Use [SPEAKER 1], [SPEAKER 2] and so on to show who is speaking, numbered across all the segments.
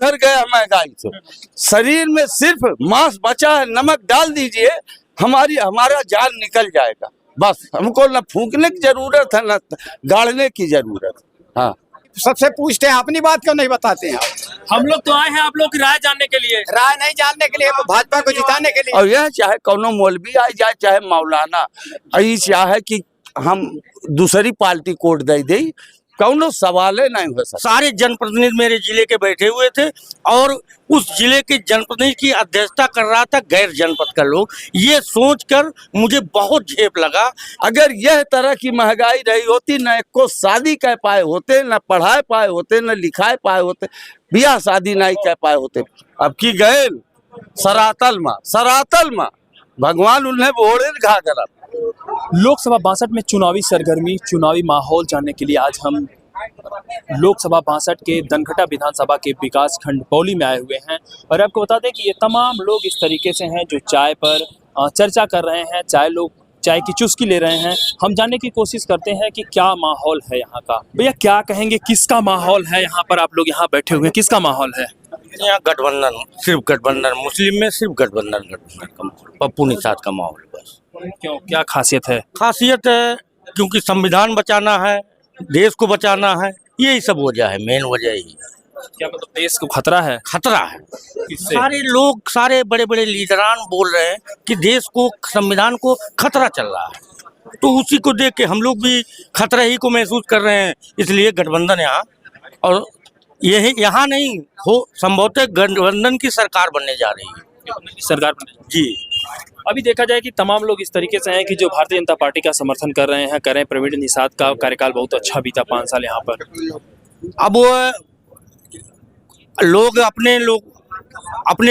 [SPEAKER 1] उधर गया महंगाई से। शरीर में सिर्फ मांस बचा है, नमक डाल दीजिए, हमारा जान निकल जाएगा। बस हमको न फूंकने की जरूरत है, न गाड़ने की जरूरत है। हाँ,
[SPEAKER 2] सबसे पूछते हैं, अपनी बात क्यों नहीं बताते हैं आप?
[SPEAKER 3] हम लोग तो आए हैं आप लोग की राय जानने के लिए।
[SPEAKER 2] राय नहीं जानने के लिए, भाजपा को जिताने के लिए।
[SPEAKER 1] और यह चाहे कौनो मौलवी आ जाए, चाहे मौलाना, यही चाहे कि हम दूसरी पार्टी कोट दे दे, कौनो सवाल नहीं हो सकता।
[SPEAKER 4] सारे जनप्रतिनिधि मेरे जिले के बैठे हुए थे और उस जिले के जनप्रतिनिधि की अध्यक्षता कर रहा था गैर जनपद का लोग। ये सोचकर मुझे बहुत झेप लगा।
[SPEAKER 1] अगर यह तरह की महंगाई रही होती, न को शादी कह पाए होते, न पढ़ाए पाए होते, न लिखाए पाए होते, ब्याह शादी नहीं कह पाए होते। अब की गए सरातल माँ भगवान उन्हें बोड़े घाघरा।
[SPEAKER 3] लोकसभा 62 में चुनावी सरगर्मी, चुनावी माहौल जानने के लिए आज हम लोकसभा 62 के दनघटा विधानसभा के विकास खंड पौली में आए हुए हैं। और आपको बता दें कि ये तमाम लोग इस तरीके से हैं जो चाय पर चर्चा कर रहे हैं, चाय की चुस्की ले रहे हैं। हम जानने की कोशिश करते हैं कि क्या माहौल है यहाँ का। भैया क्या कहेंगे, किसका माहौल है यहाँ पर? आप लोग यहाँ बैठे हुए हैं, किसका माहौल है
[SPEAKER 4] यहाँ? गठबंधन, सिर्फ गठबंधन, मुस्लिम में सिर्फ गठबंधन का माहौल, पप्पू निषाद का माहौल बस।
[SPEAKER 3] क्यों, क्या खासियत है?
[SPEAKER 4] खासियत है क्योंकि संविधान बचाना है, देश को बचाना है, यही सब वजह है, मेन वजह ही है।
[SPEAKER 3] क्या मतलब देश को खतरा है?
[SPEAKER 4] खतरा है।
[SPEAKER 3] किससे?
[SPEAKER 4] सारे लोग, सारे बड़े बड़े लीडरान बोल रहे हैं कि देश को, संविधान को खतरा चल रहा है, तो उसी को देख के हम लोग भी खतरा ही को महसूस कर रहे हैं। इसलिए गठबंधन यहाँ, और यही यहाँ नहीं हो, संभवतः गठबंधन की सरकार बनने जा रही है।
[SPEAKER 3] सरकार
[SPEAKER 4] जी।
[SPEAKER 3] अभी देखा जाए कि तमाम लोग इस तरीके से हैं कि जो भारतीय जनता पार्टी का समर्थन कर रहे हैं, करें प्रवीण निषाद का कार्यकाल बहुत अच्छा बीता 5 साल यहाँ पर।
[SPEAKER 4] अब वो लोग अपने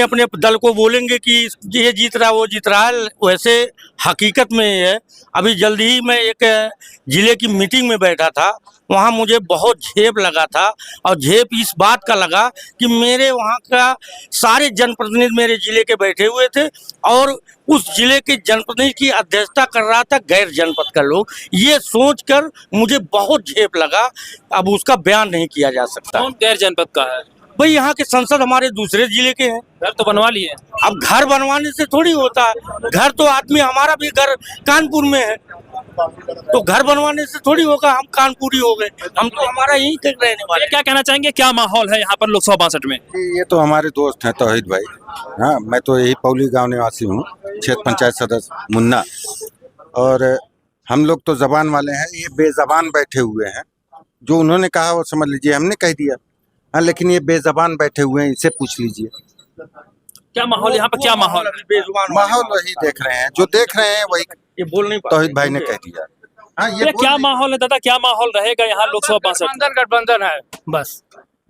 [SPEAKER 4] अपने दल को बोलेंगे कि ये जीत रहा, वो जीत रहा है, वैसे हकीकत में ये है। अभी जल्दी ही मैं एक जिले की मीटिंग में बैठा था, वहाँ मुझे बहुत झेप लगा था, और झेप इस बात का लगा कि मेरे वहाँ का सारे जनप्रतिनिधि मेरे जिले के बैठे हुए थे और उस जिले के जनप्रतिनिधि की अध्यक्षता कर रहा था गैर जनपद का लोग। ये सोचकर मुझे बहुत झेप लगा, अब उसका बयान नहीं किया जा सकता।
[SPEAKER 3] कौन गैर जनपद का है?
[SPEAKER 4] भाई यहाँ के संसद हमारे दूसरे जिले के हैं।
[SPEAKER 3] घर तो बनवा लिए।
[SPEAKER 4] अब घर बनवाने से थोड़ी होता है, घर तो आदमी, हमारा भी घर कानपुर में है, तो घर बनवाने से थोड़ी होगा हम कानपुरी हो गए, हम तो हमारा यही रहने वाले।
[SPEAKER 3] क्या कहना चाहेंगे, क्या माहौल है यहाँ पर लोकसभा 62 में?
[SPEAKER 5] ये तो हमारे दोस्त हैं तौहीद भाई। हाँ, मैं तो यही पौली गांव निवासी हूँ, क्षेत्र पंचायत सदस्य मुन्ना। और हम लोग तो जबान वाले हैं, ये बेजबान बैठे हुए हैं। जो उन्होंने कहा वो समझ लीजिए हमने कह दिया। हाँ, लेकिन ये बेजबान बैठे हुए हैं, इनसे पूछ लीजिए
[SPEAKER 3] क्या माहौल यहाँ पर, क्या माहौल है?
[SPEAKER 5] माहौल वही देख रहे हैं, जो देख रहे हैं वही
[SPEAKER 4] ये बोल नहीं
[SPEAKER 5] तौहीद भाई ने कह दिया। हाँ,
[SPEAKER 3] ये क्या माहौल है दादा, क्या माहौल रहेगा यहाँ लोकसभा 62?
[SPEAKER 6] गठबंधन है बस।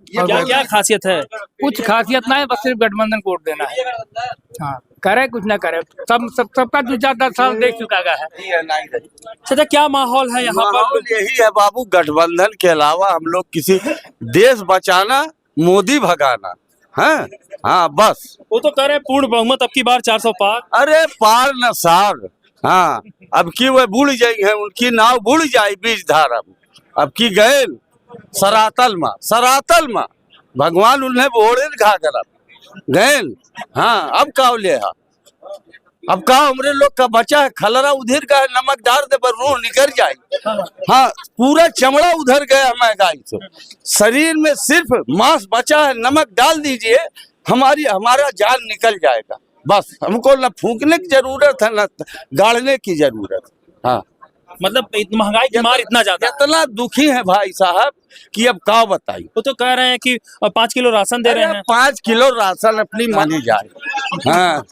[SPEAKER 3] क्या क्या खासियत है?
[SPEAKER 6] कुछ खासियत नहीं, बस सिर्फ गठबंधन को वोट देना है। हाँ, करे कुछ ना करे, सबका 2-4 साल देख चुका है।
[SPEAKER 3] अच्छा, क्या माहौल है यहाँ पर?
[SPEAKER 1] माहौल यही है बाबू, गठबंधन के अलावा हम लोग किसी, देश बचाना, मोदी भगाना। हाँ बस।
[SPEAKER 3] वो तो कह रहे हैं पूर्ण बहुमत अब की बार 400 पार।
[SPEAKER 1] अरे पार न सार। हाँ, अब की वह बुड़ जाई है, उनकी नाव बुड़ जाए बीच धारा। अब की गए सरातल माँ भगवान उन्हें बोड़े घाघरा गए। हाँ, अब का ले, अब का हमरे लोग का बचा है, खलरा उधर का है, नमक डाल दे पर रूह निकल जाए। हाँ, पूरा चमड़ा उधर गया महंगाई से। शरीर में सिर्फ मांस बचा है, नमक डाल दीजिए, हमारा जान निकल जाएगा। बस हमको न फूंकने की जरूरत है, न गाड़ने की जरूरत है। हाँ,
[SPEAKER 3] मतलब महंगाई की मार इतना ज्यादा,
[SPEAKER 1] इतना दुखी है भाई साहब कि अब का बताई।
[SPEAKER 3] वो तो कह रहे हैं कि 5 किलो राशन दे रहे हैं।
[SPEAKER 1] 5 किलो राशन अपनी मानी जाए। हाँ,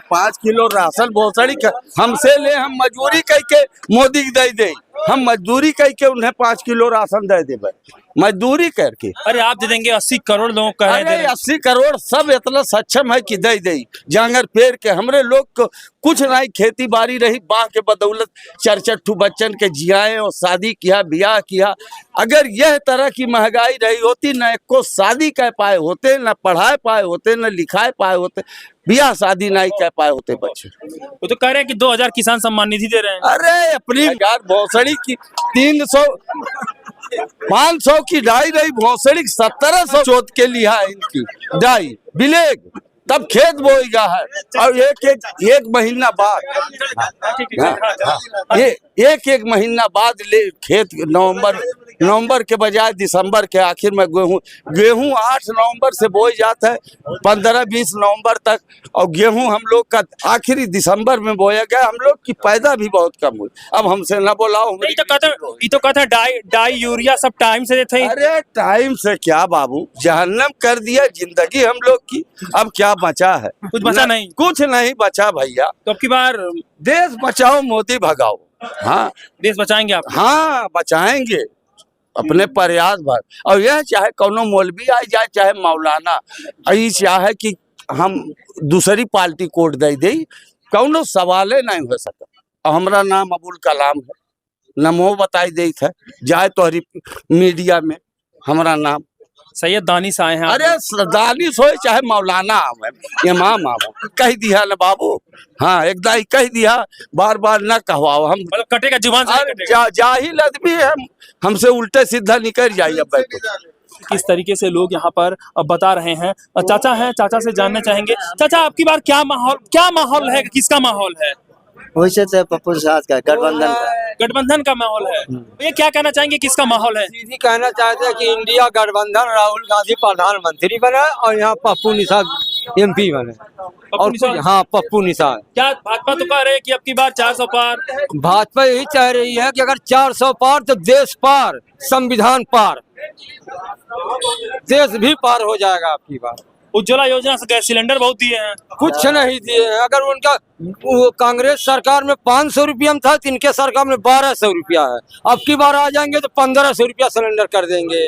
[SPEAKER 1] 5 किलो राशन बहुत सारी हमसे ले, हम मजदूरी करके मोदी दे, हम मजदूरी करके उन्हें 5 किलो राशन दे देवे, मजदूरी करके।
[SPEAKER 3] अरे आप दे देंगे, 80 करोड़ लोग कह रहे हैं।
[SPEAKER 1] 80 करोड़ सब इतना सक्षम है कि दे जांगर पेड़ के। हमरे लोग को कुछ नहीं, खेती बाड़ी रही, बाह के बदौलत 4-4 बच्चन के जियाए और शादी किया, ब्याह किया। अगर यह तरह की महंगाई रही होती, न को शादी कह पाए होते, न पढ़ाए पाए होते, न लिखाए पाए होते, ब्याह शादी नहीं कह पाए होते बच्चे।
[SPEAKER 3] वो तो कह रहे हैं कि 2000 किसान सम्मान निधि दे रहे हैं।
[SPEAKER 1] अरे अपनी बहुत सारी की 300 500 की डाई रही भोसड़ी 1700 चोत के लिया है इनकी डाई बिलेग, तब खेत बोएगा है। और एक महीना बाद एक महीना बाद ले खेत नवंबर के बजाय दिसंबर के आखिर में गेहूं 8 नवंबर से बोई जाता है 15-20 नवंबर तक, और गेहूं हम लोग का आखिरी दिसंबर में बोया गया। हम लोग की पैदा भी बहुत कम हुई। अब हमसे न बोलाओ,
[SPEAKER 3] ये तो कहते हैं डाई यूरिया सब टाइम से देते हैं।
[SPEAKER 1] अरे टाइम से क्या बाबू, जहन्नम कर दिया जिंदगी हम लोग की। अब क्या बचा है?
[SPEAKER 3] कुछ बचा नहीं,
[SPEAKER 1] कुछ नहीं बचा भैया।
[SPEAKER 3] तो अब की बार
[SPEAKER 1] देश बचाओ मोदी भगाओ। हाँ,
[SPEAKER 3] देश बचाएंगे आप?
[SPEAKER 1] हाँ बचाएंगे अपने प्रयास भर। और यह चाहे कौनो मौलवी आ जाए चाहे मौलाना, यही चाहे कि हम दूसरी पार्टी कोट दे दे, कौनो सवाले नहीं हो सका। और हमारा नाम अबुल कलाम है, नमो बताई दे है जाए तो मीडिया में हमारा नाम
[SPEAKER 3] सैयद दानिश आए हैं।
[SPEAKER 1] अरे दानिश हो चाहे मौलाना आवे, इमाम आवे, कह दिया ना बाबू। हाँ एकदम कह दिया, बार बार न कहवाओ। हम
[SPEAKER 3] मतलब कटेगा जुबान से,
[SPEAKER 1] जाहिल आदमी है, हमसे उल्टे सीधा निकल जाइए। अब
[SPEAKER 3] किस तरीके से लोग यहाँ पर बता रहे हैं। चाचा हैं, चाचा से जानना चाहेंगे। चाचा आपकी बार क्या माहौल है, किसका माहौल है?
[SPEAKER 7] वैसे तो पप्पू साथ का
[SPEAKER 3] गठबंधन का माहौल है। ये क्या कहना चाहेंगे, किसका माहौल है?
[SPEAKER 8] सीधी कहना चाहते हैं कि इंडिया गठबंधन, राहुल गांधी प्रधानमंत्री बने और यहाँ पप्पू निषाद MP बने। और हाँ, पप्पू निषाद।
[SPEAKER 3] क्या भाजपा तो कह रहे हैं कि अब की बार 400 पार?
[SPEAKER 8] भाजपा यही चाह रही है कि अगर 400 पार तो देश पार, संविधान पार, देश भी पार हो जाएगा आपकी बार।
[SPEAKER 3] उज्ज्वला योजना से गैस सिलेंडर बहुत दिए हैं।
[SPEAKER 8] कुछ नहीं दिए हैं। अगर उनका कांग्रेस सरकार में 500 रुपया में था तो इनके सरकार में 1200 रुपया है। अब की बार आ जाएंगे तो 1500 रुपया सिलेंडर कर देंगे।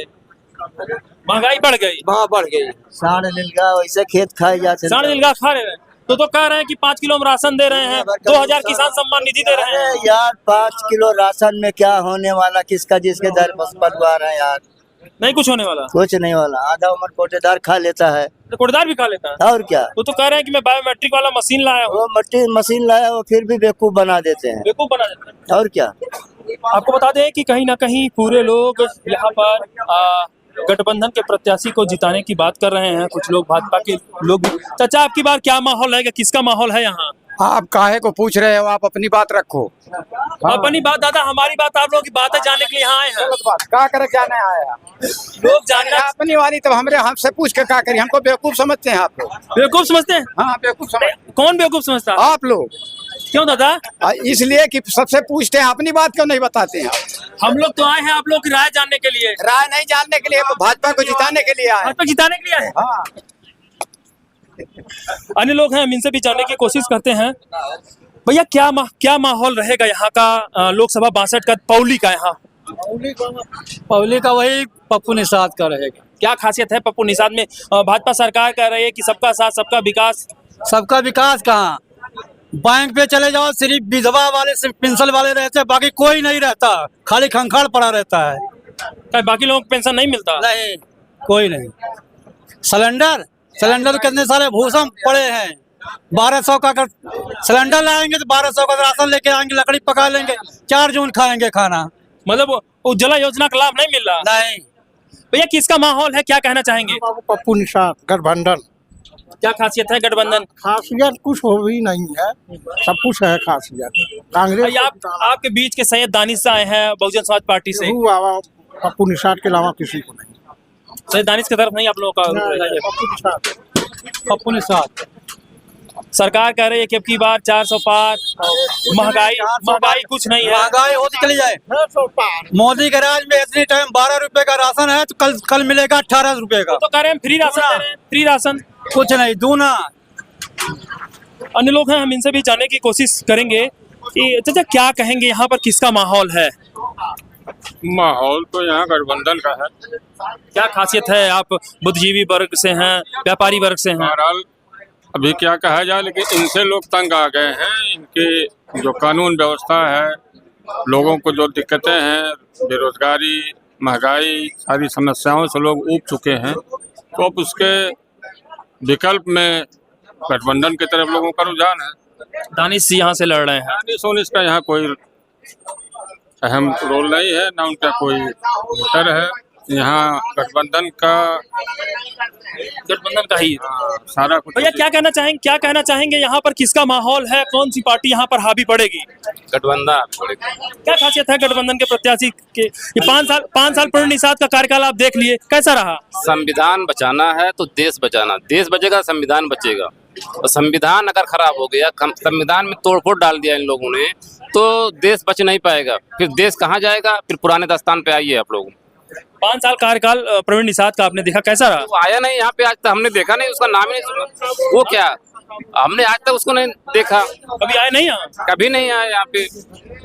[SPEAKER 3] महंगाई बढ़ गई,
[SPEAKER 8] वहाँ बढ़ गई।
[SPEAKER 7] साढ़ नीलगा वैसे खेत खाए जाते,
[SPEAKER 3] साढ़ नीलगा खा रहे हैं। तो कह रहे हैं कि 5 किलो में राशन दे रहे हैं, 2000 किसान सम्मान निधि दे रहे हैं।
[SPEAKER 7] यार 5 किलो राशन में क्या होने वाला, किसका जिसके दर बस परिवार है यार,
[SPEAKER 3] नहीं कुछ होने वाला,
[SPEAKER 7] कुछ नहीं वाला। आधा उम्र कोटेदार खा लेता है,
[SPEAKER 3] तो कोटेदार भी खा लेता है।
[SPEAKER 7] और क्या।
[SPEAKER 3] वो तो कह रहे हैं कि मैं बायोमेट्रिक वाला मशीन लाया हूँ।
[SPEAKER 7] वो मशीन लाया, वो फिर भी बेवकूफ बना देते हैं,
[SPEAKER 3] बेवकूफ बना देते हैं।
[SPEAKER 7] और क्या।
[SPEAKER 3] आपको बता दें कि कहीं ना कहीं पूरे लोग यहाँ पर गठबंधन के प्रत्याशी को जिताने की बात कर रहे हैं। कुछ लोग भाजपा के लोग भी। चाचा आपकी बार क्या माहौल है, किसका माहौल है यहाँ?
[SPEAKER 2] आप काहे को पूछ रहे हो? आप अपनी बात रखो।
[SPEAKER 3] अपनी बात दादा, हमारी बात आप लोगों की बात है जानने के लिए यहाँ आए हैं।
[SPEAKER 2] क्या करे जाने आया
[SPEAKER 3] लोग जानना
[SPEAKER 2] अपनी वाली, तो हमसे पूछ के क्या करिए? हमको बेवकूफ समझते हैं आप लोग?
[SPEAKER 3] बेवकूफ समझते हैं?
[SPEAKER 2] हाँ बेवकूफ समझते।
[SPEAKER 3] कौन बेवकूफ समझता है?
[SPEAKER 2] आप लोग।
[SPEAKER 3] क्यों दादा?
[SPEAKER 2] इसलिए कि सबसे पूछते हैं, अपनी बात क्यों नहीं बताते हैं आप?
[SPEAKER 3] हम लोग तो आए हैं आप लोग की राय जानने के लिए।
[SPEAKER 2] राय नहीं जानने के लिए, भाजपा को जिताने के लिए आए।
[SPEAKER 3] भाजपा जिताने के लिए आए।
[SPEAKER 2] हाँ।
[SPEAKER 3] अन्य लोग हैं, हम इनसे भी जानने की कोशिश करते हैं। भैया क्या माहौल रहेगा यहाँ का लोकसभा 62 का पौली का? यहाँ
[SPEAKER 8] पब्लिक का वही पप्पू निषाद का रहेगा।
[SPEAKER 3] क्या खासियत है पप्पू निषाद में? भाजपा सरकार कह रही है कि सबका साथ सबका विकास।
[SPEAKER 8] सबका विकास कहाँ? बैंक पे चले जाओ, सिर्फ विधवा वाले सिर्फ पेंशन वाले रहते हैं, बाकी कोई नहीं रहता, खाली खंखाड़ पड़ा रहता है।
[SPEAKER 3] बाकी लोगों को पेंशन नहीं मिलता?
[SPEAKER 8] नहीं, कोई नहीं। सिलेंडर कितने सारे भूसम पड़े हैं। 1200 का अगर सिलेंडर लाएंगे तो 1200 का राशन लेके आएंगे, लकड़ी पका लेंगे, 4 जून खाएंगे खाना।
[SPEAKER 3] मतलब उज्ज्वला योजना का लाभ नहीं मिल रहा?
[SPEAKER 8] नहीं।
[SPEAKER 3] भैया किसका माहौल है, क्या कहना चाहेंगे?
[SPEAKER 9] पप्पू निषाद गठबंधन।
[SPEAKER 3] क्या खासियत है गठबंधन?
[SPEAKER 9] खासियत कुछ हो भी नहीं है, सब कुछ है खासियत। कांग्रेस
[SPEAKER 3] आपके बीच के सैयद दानिश आए हैं बहुजन समाज पार्टी से।
[SPEAKER 9] पप्पू निषाद के अलावा किसी को नहीं।
[SPEAKER 3] सैयद दानिश की तरफ नहीं आप लोगों का?
[SPEAKER 8] पप्पू निषाद।
[SPEAKER 3] सरकार कह रही है कि अब की बार 400 पार। महंगाई कुछ नहीं है।
[SPEAKER 8] महंगाई होती चली जाए। मोदी के राज में इतनी टाइम 12 रुपए का राशन है तो कल मिलेगा 18 रुपए का।
[SPEAKER 3] तो कह रहे हैं फ्री राशन दे रहे हैं। फ्री राशन
[SPEAKER 8] कुछ नहीं, दूना।
[SPEAKER 3] अन्य लोग हैं, हम इनसे भी जानने की कोशिश करेंगे कि चाचा क्या कहेंगे, यहाँ पर किसका माहौल है?
[SPEAKER 10] माहौल तो यहाँ गठबंधन का है।
[SPEAKER 3] क्या खासियत है? आप बुद्धिजीवी वर्ग से हैं, व्यापारी वर्ग से हैं।
[SPEAKER 10] बहरहाल अभी क्या कहा जाए, लेकिन इनसे लोग तंग आ गए हैं। इनके जो कानून व्यवस्था है, लोगों को जो दिक्कतें हैं, बेरोजगारी, महंगाई, सारी समस्याओं से लोग ऊब चुके हैं। तो अब उसके विकल्प में गठबंधन की तरफ लोगों का रुझान है।
[SPEAKER 3] दानिश यहाँ से लड़ रहे हैं।
[SPEAKER 10] दानिश का यहाँ कोई अहम रोल नहीं है, ना उनका कोई वोटर है। यहाँ गठबंधन का
[SPEAKER 3] ही है।
[SPEAKER 10] सारा कुछ।
[SPEAKER 3] भैया क्या कहना चाहेंगे यहाँ पर किसका माहौल है, कौन सी पार्टी यहाँ पर हावी पड़ेगी?
[SPEAKER 10] गठबंधन।
[SPEAKER 3] क्या खासियत है गठबंधन के प्रत्याशी के? ये 5 साल पूर्ण निषाद का कार्यकाल आप देख लिए, कैसा रहा?
[SPEAKER 11] संविधान बचाना है तो देश बचाना, देश बचेगा संविधान बचेगा। और संविधान अगर खराब हो गया, संविधान में तोड़फोड़ डाल दिया इन लोगों ने, तो देश बच नहीं पाएगा। फिर देश कहाँ जाएगा? फिर पुराने दास्तान पे आइए आप लोग।
[SPEAKER 3] 5 साल कार्यकाल प्रवीण निषाद का आपने देखा, कैसा रहा?
[SPEAKER 11] वो आया नहीं यहाँ पे, आज तक हमने देखा नहीं, उसका नाम ही नहीं सुना। वो क्या, हमने आज तक उसको नहीं देखा।
[SPEAKER 3] कभी आए नहीं यहाँ?
[SPEAKER 11] कभी नहीं आया यहाँ पे।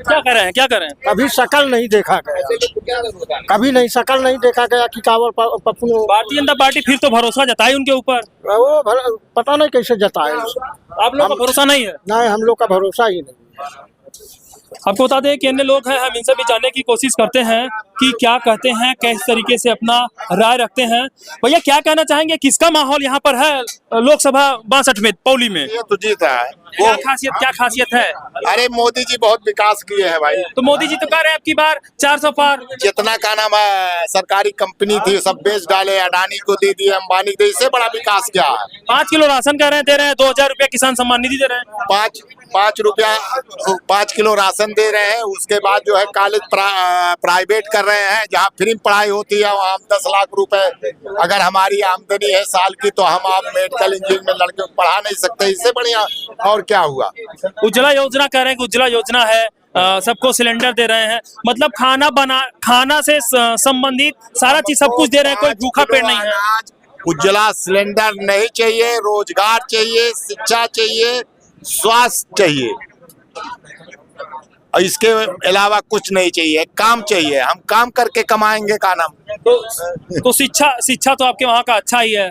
[SPEAKER 3] क्या करें?
[SPEAKER 9] कभी शकल नहीं देखा गया, कभी नहीं शकल नहीं देखा गया कि कांवर पप्पू।
[SPEAKER 3] भारतीय जनता पार्टी फिर तो भरोसा जताई उनके ऊपर,
[SPEAKER 9] वो पता नहीं कैसे जताए।
[SPEAKER 3] आप लोग का भरोसा नहीं है?
[SPEAKER 9] नहीं, हम लोग का भरोसा ही नहीं।
[SPEAKER 3] आपको बता दें कि अन्य लोग हैं, हम इनसे भी जानने की कोशिश करते हैं कि क्या कहते हैं, किस तरीके से अपना राय रखते हैं। भैया क्या कहना चाहेंगे, किसका माहौल यहाँ पर है लोकसभा 62 में, पौली में?
[SPEAKER 2] ये तो जीता है।
[SPEAKER 3] क्या खासियत है?
[SPEAKER 2] अरे मोदी जी बहुत विकास किए हैं भाई।
[SPEAKER 3] तो मोदी जी तो कह रहे हैं अब की बार 400 पार।
[SPEAKER 2] जितना का नाम है सरकारी कंपनी थी सब बेच डाले, अडानी को दे दिए, अंबानी को दे, इससे बड़ा विकास क्या है?
[SPEAKER 3] 5 किलो राशन कह रहे हैं, दे रहे हैं 2000 रुपया किसान सम्मान निधि दे रहे हैं।
[SPEAKER 2] 5 किलो राशन दे रहे हैं। उसके बाद जो है कॉलेज प्राइवेट कर रहे हैं, जहाँ फ्री में पढ़ाई होती है वहाँ 10 लाख रुपए अगर हमारी आमदनी है साल की, तो हम आप मेडिकल इंजीनियरिंग में लड़के को पढ़ा नहीं सकते। इससे बढ़िया और क्या हुआ?
[SPEAKER 3] उज्ज्वला योजना कह रहे हैं कि उज्ज्वला योजना है, सबको सिलेंडर दे रहे हैं, मतलब खाना से संबंधित सारा चीज सब कुछ दे रहे हैं, कोई भूखा पेट नहीं है।
[SPEAKER 2] उज्ज्वला सिलेंडर नहीं चाहिए, रोजगार चाहिए, शिक्षा चाहिए, स्वास्थ्य चाहिए, और इसके अलावा कुछ नहीं चाहिए। काम चाहिए, हम काम करके कमाएंगे का नाम।
[SPEAKER 3] तो शिक्षा तो आपके वहाँ का अच्छा ही है।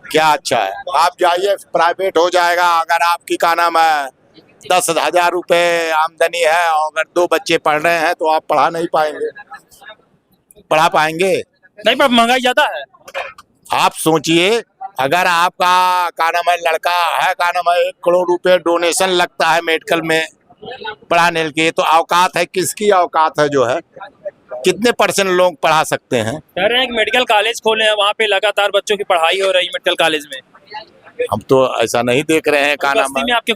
[SPEAKER 2] क्या अच्छा है? आप जाइए, प्राइवेट हो जाएगा। अगर आपकी का नाम है 10,000 रुपए आमदनी है और अगर 2 बच्चे पढ़ रहे हैं तो आप पढ़ा पाएंगे? नहीं,
[SPEAKER 3] पर महंगाई ज्यादा है।
[SPEAKER 2] आप सोचिए, अगर आपका का नाम है लड़का है, का नाम है 1 करोड़ रुपए डोनेशन लगता है मेडिकल में पढ़ाने के, तो औकात है किसकी? औकात है जो है कितने % लोग पढ़ा सकते हैं?
[SPEAKER 3] कह रहे हैं कि मेडिकल कॉलेज खोले हैं, वहाँ पे लगातार बच्चों की पढ़ाई हो रही है मेडिकल कॉलेज में।
[SPEAKER 2] हम तो ऐसा नहीं देख रहे हैं। का नाम
[SPEAKER 3] में आपके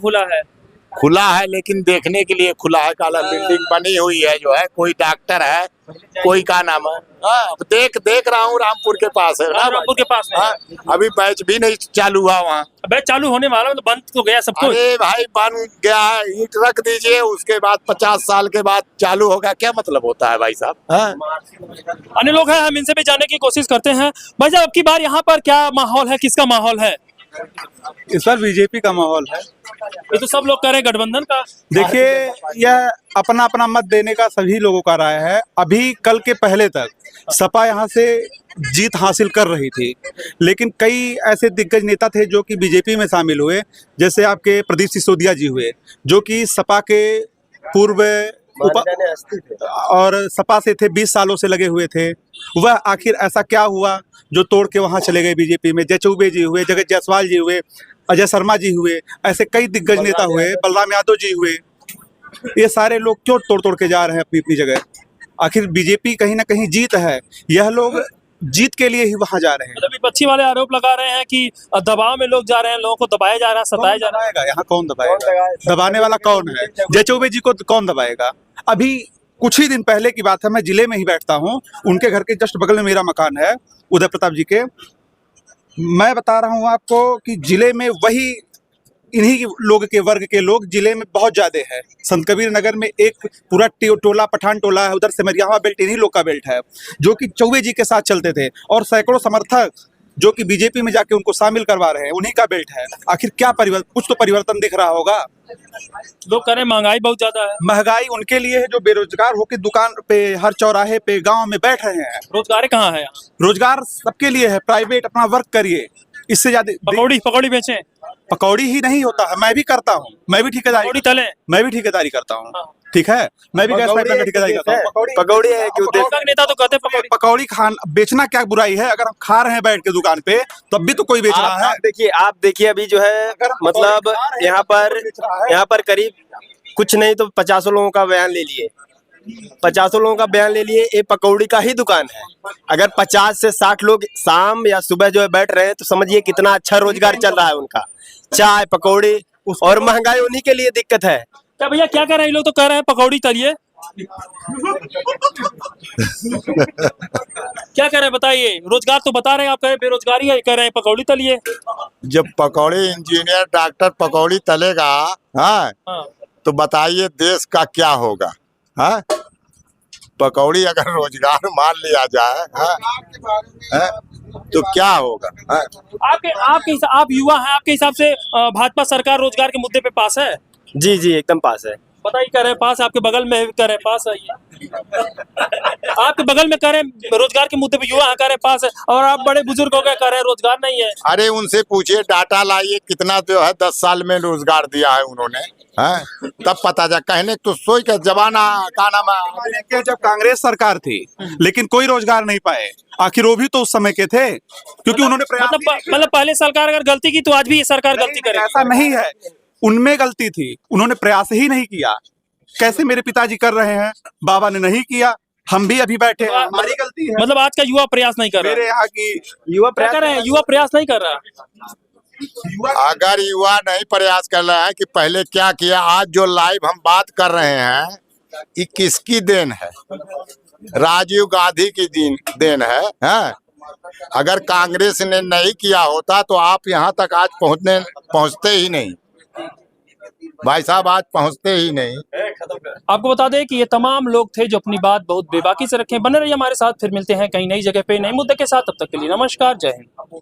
[SPEAKER 2] खुला है, लेकिन देखने के लिए खुला है। काला बिल्डिंग बनी हुई है जो है, कोई डॉक्टर है, कोई का नाम है। देख रहा हूँ रामपुर के पास है।
[SPEAKER 3] रामपुर के पास में
[SPEAKER 2] अभी बैच भी नहीं चालू हुआ वहाँ।
[SPEAKER 3] बैच चालू होने वाला, तो बंद तो गया सब कुछ।
[SPEAKER 2] अरे भाई बन गया है, ईंट रख दीजिए, उसके बाद 50 साल के बाद चालू होगा, क्या मतलब होता है भाई साहब?
[SPEAKER 3] अन्य लोग हैं, हम इनसे भी जानने की कोशिश करते हैं। भाई साहब अब की बार यहाँ पर क्या माहौल है, किसका माहौल है?
[SPEAKER 1] इस बार बीजेपी का माहौल है।
[SPEAKER 3] ये तो सब लोग कह रहे हैं गठबंधन का।
[SPEAKER 1] देखिए, यह अपना अपना मत देने का सभी लोगों का राय है। अभी कल के पहले तक सपा यहाँ से जीत हासिल कर रही थी, लेकिन कई ऐसे दिग्गज नेता थे जो कि बीजेपी में शामिल हुए, जैसे आपके प्रदीप सिसोदिया जी हुए, जो कि सपा के पूर्व और सपा से थे, 20 सालों से लगे हुए थे। वह आखिर ऐसा क्या हुआ जो तोड़ के वहां चले गए बीजेपी में? जय चौबे जी हुए, जगत जायसवाल जी हुए, अजय शर्मा जी हुए, ऐसे कई दिग्गज नेता हुए, बलराम यादव जी हुए। ये सारे लोग क्यों तोड़ के जा रहे हैं अपनी अपनी जगह? आखिर बीजेपी कहीं ना कहीं जीत है, यह लोग जीत के लिए ही वहां जा रहे हैं।
[SPEAKER 3] मतलब विपक्षी वाले आरोप लगा रहे हैं कि दबाव में लोग जा रहे हैं, लोगों को दबाया जा रहा है, सताया जा रहा है।
[SPEAKER 1] यहाँ कौन दबाएगा? दबाने वाला कौन है? जय चौबे जी को कौन दबाएगा? अभी कुछ ही दिन पहले की बात है, मैं जिले में ही बैठता हूँ, उनके घर के जस्ट बगल में मेरा मकान है, उदय प्रताप जी के। मैं बता रहा हूँ आपको कि जिले में वही इन्हीं लोग के वर्ग के लोग जिले में बहुत ज्यादा है। संत कबीर नगर में एक पूरा टोला, पठान टोला है, उधर सिमरिया बेल्ट इन्हीं लोग का बेल्ट है, जो कि चौबे जी के साथ चलते थे, और सैकड़ों समर्थक जो कि बीजेपी में जाके उनको शामिल करवा रहे हैं, उन्हीं का बेल्ट है। आखिर क्या परिवर्तन, कुछ तो परिवर्तन दिख रहा होगा।
[SPEAKER 3] लोग कह रहे हैं महंगाई बहुत ज्यादा है।
[SPEAKER 1] महंगाई उनके लिए है जो बेरोजगार होकर दुकान पे, हर चौराहे पे, गांव में बैठ रहे हैं।
[SPEAKER 3] रोजगार कहाँ है?
[SPEAKER 1] रोजगार सबके लिए है, प्राइवेट अपना वर्क करिए, इससे ज्यादा।
[SPEAKER 3] पकौड़ी बेचें?
[SPEAKER 1] पकौड़ी ही नहीं होता है, मैं भी करता हूँ, मैं भी ठेकेदारी करता हूँ। ठीक है, मैं भी गैस पाइपलाइन का ठेकेदारी करता हूँ।
[SPEAKER 2] पकौड़ी है क्यों?
[SPEAKER 3] नेता तो कहते हैं
[SPEAKER 1] पकौड़ी खाना बेचना क्या बुराई है? अगर हम खा रहे हैं बैठ के दुकान पे, तब भी तो कोई बेच रहा है।
[SPEAKER 12] आप देखिए अभी जो है, मतलब यहाँ पर करीब कुछ नहीं तो 50 लोगों का बयान ले लिए, 50 लोगों का बयान ले लिए, ये पकौड़ी का ही दुकान है। अगर 50 से 60 लोग शाम या सुबह जो है बैठ रहे हैं तो समझिए कितना अच्छा रोजगार चल रहा है उनका। चाय पकौड़ी, और महंगाई उन्हीं के लिए दिक्कत है।
[SPEAKER 3] क्या भैया क्या कह रहे हैं, ये लोग तो कह रहे हैं पकौड़ी तलिए। क्या कह रहे हैं बताइए, रोजगार तो बता रहे हैं, आप कह रहे हैं बेरोजगारी है, कह रहे हैं पकौड़ी तलिए।
[SPEAKER 2] जब पकौड़ी इंजीनियर डॉक्टर पकौड़ी तलेगा, हाँ, तो बताइए देश का क्या होगा। हाँ, पकौड़ी अगर रोजगार मान लिया जाए, हाँ, तो क्या होगा। हाँ?
[SPEAKER 3] आप युवा हैं, आपके हिसाब से भाजपा सरकार रोजगार के मुद्दे पे पास है?
[SPEAKER 12] जी जी एकदम पास है।
[SPEAKER 3] बताइए कह रहे हैं पास, आपके बगल में कह रहे हैं पास है ये। आपके बगल में कह रहे हैं रोजगार के मुद्दे पे युवा कह रहे हैं पास है, और आप बड़े बुजुर्ग हो गए कह रहे हैं रोजगार नहीं है।
[SPEAKER 2] अरे उनसे पूछिए, डाटा लाइए कितना जो है 10 साल में रोजगार दिया है उन्होंने, हैं? तब पता जा। कहने तो सोच का जमाना का नाम है।
[SPEAKER 13] जब कांग्रेस सरकार थी लेकिन कोई रोजगार नहीं पाए, आखिर वो भी तो उस समय के थे, क्योंकि उन्होंने
[SPEAKER 3] मतलब पहले सरकार अगर गलती की तो आज भी ये सरकार गलती करे।
[SPEAKER 13] ऐसा नहीं है, उनमें गलती थी, उन्होंने प्रयास ही नहीं किया। कैसे मेरे पिताजी कर रहे हैं, बाबा ने नहीं किया, हम भी अभी बैठे हैं, हमारी गलती है।
[SPEAKER 3] मतलब आज का युवा प्रयास नहीं कर रहा।
[SPEAKER 13] मेरे यहाँ की
[SPEAKER 12] युवा
[SPEAKER 3] क्या कर रहे हैं, युवा प्रयास नहीं कर रहा।
[SPEAKER 2] अगर युवा नहीं प्रयास कर रहा है कि पहले क्या किया, आज जो लाइव हम बात कर रहे हैं ये किसकी देन है? राजीव गांधी की देन है, हैं? अगर कांग्रेस ने नहीं किया होता तो आप यहाँ तक आज पहुँचते ही नहीं भाई साहब, आज पहुँचते ही नहीं।
[SPEAKER 3] आपको बता दें कि ये तमाम लोग थे जो अपनी बात बहुत बेबाकी से रखें। बने रहिए हमारे साथ, फिर मिलते हैं कहीं नई जगह पे नए मुद्दे के साथ। तब तक के लिए नमस्कार, जय हिंद।